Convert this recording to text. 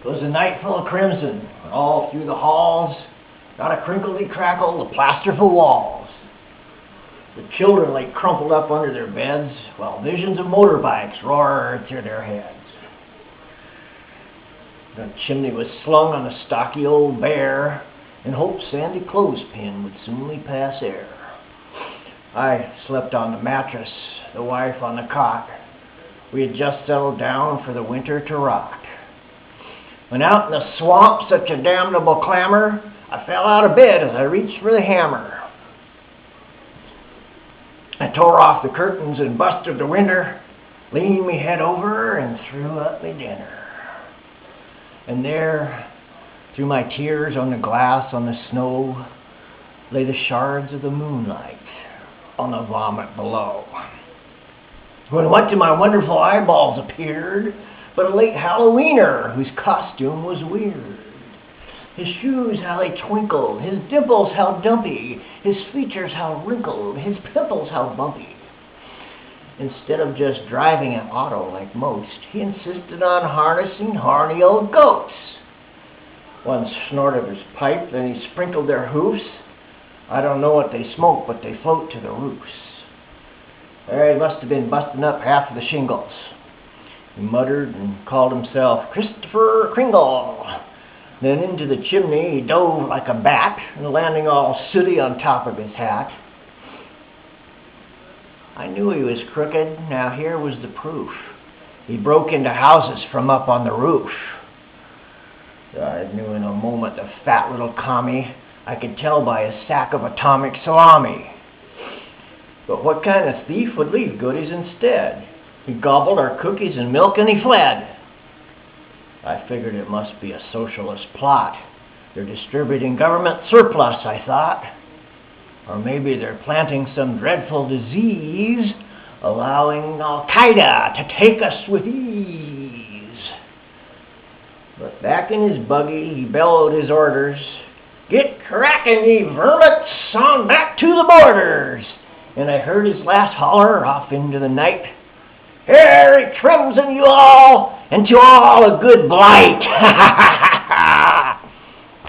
'Twas a night full of crimson, and all through the halls, not a crinkledy crackle, the plasterful walls. The children lay crumpled up under their beds, while visions of motorbikes roared through their heads. The chimney was slung on a stocky old bear, in hopes Sandy Clothespin would soonly pass air. I slept on the mattress, the wife on the cot. We had just settled down for the winter to rot. When out in the swamp, such a damnable clamor, I fell out of bed as I reached for the hammer. I tore off the curtains and busted the window, leaned me head over and threw up me dinner. And there, through my tears on the glass, on the snow, lay the shards of the moonlight on the vomit below. When what to my wonderful eyeballs appeared but a late Halloweener whose costume was weird. His shoes how they twinkled, his dimples how dumpy, his features how wrinkled, his pimples how bumpy. Instead of just driving an auto like most, he insisted on harnessing horny old goats. One snorted his pipe, then he sprinkled their hoofs. I don't know what they smoke, but they float to the roofs. He must have been busting up half of the shingles. He muttered and called himself Christopher Kringle. Then into the chimney he dove like a bat, and landing all sooty on top of his hat. I knew he was crooked, now here was the proof. He broke into houses from up on the roof. I knew in a moment the fat little commie. I could tell by his sack of atomic salami. But what kind of thief would leave goodies instead? He gobbled our cookies and milk and he fled. I figured it must be a socialist plot. They're distributing government surplus, I thought. Or maybe they're planting some dreadful disease, allowing Al-Qaeda to take us with ease. But back in his buggy, he bellowed his orders. Get cracking, ye vermits, on back to the borders. And I heard his last holler off into the night. Harry Crimson, you all, and to all a good blight.